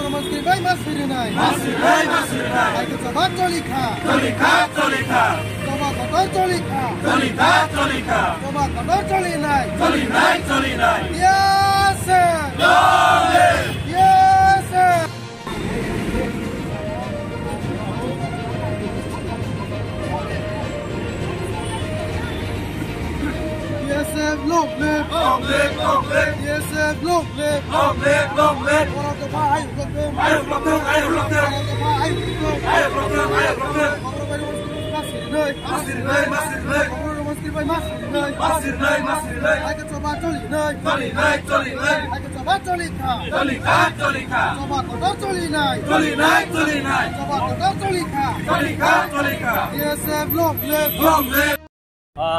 Masirbai Masirinai. Like it's a Batolika. Toba Kotor Tolika. Toba Kotor Tolinai. Yes, sir. Yes, sir. Yes, sir. Long live. Yes, sir. Long live. One of the five.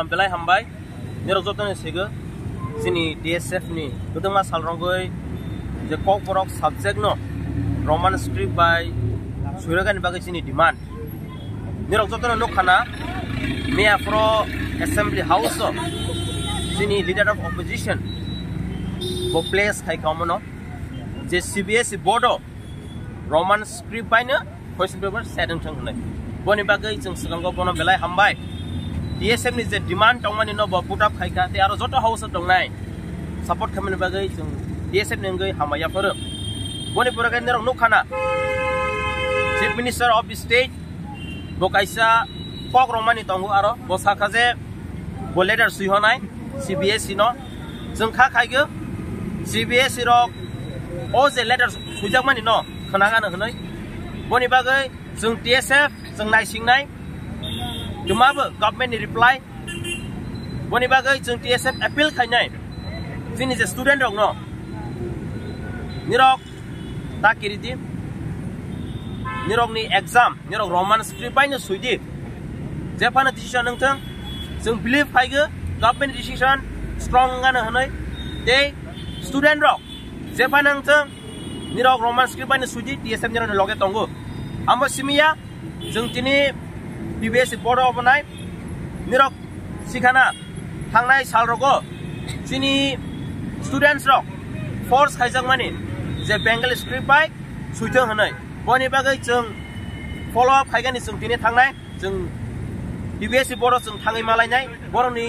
Belai hambai nirojotone sego sini DSF ni kuduma salrongoi je kokborok subject no Roman script by suiragan bagai sini demand nirojotone nokhana me afro assembly house sini leader of opposition bo place khai kamono je CBSE board Roman script by na question paper setting thang nai boni bagai jeng sigango bono belai hambai DSF ni je demand tongmani no bo put up khaika te aro joto house tongnai support khamani bagai jeng DSF ni ngai hamaya for boni puragan nerong nokhana chief minister of the state bo kaisa kok romani tongu aro bo sakhaje bo letter suihonai CBSE no jeng kha khaigo CBSE rok o je letter sujakmani no khanaga no hnai boni bagai jeng DSF jeng naisingnai Jumabu government reply boni bagai jeng TSF appeal khainai sini je student rok no nirok takiriti nirok ni exam nirok Roman script by no suidi jepana decision nangthang jeng believe khaigo government decision strong ngana hanai te student rok jepana nangthang nirok Roman script by no suidi TSF nirok loge tongo amo simia jeng tini PBSE board of night nirok sikhana thangnai sal rogo sini students rok force khaijak mani je Bengali script by suithong hanai boni bagai jeng follow up khaigani jeng tini thangnai jeng PBSE board jeng thangai malainai boroni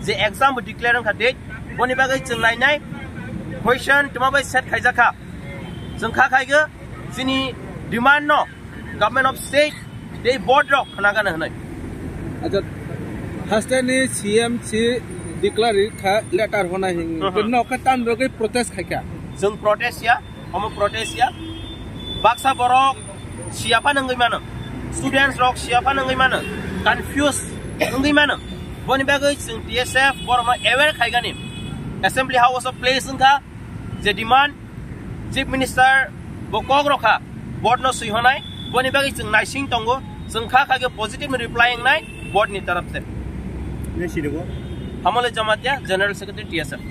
je exam declare ang date boni bagai jeng nainai question tumabai set khaijaka jeng kha khaigo sini demand no government of state they board rock khanaga na hanai aja hastani CM declare letter hona hing no ka tan rogai protest khaika jeng protest ya homo protest ya baksa borok siapa nangai mana students rock siapa nangai mana confused nangai mana boni bagai jeng DSF borma aware khaigani assembly house of place ngka je demand chief minister bokog rokha board no suihonai boni bagai jeng naising tongo jeng kha khage positive replying nai board ni taraf se ne sidigo hamole jamatia general secretary TSF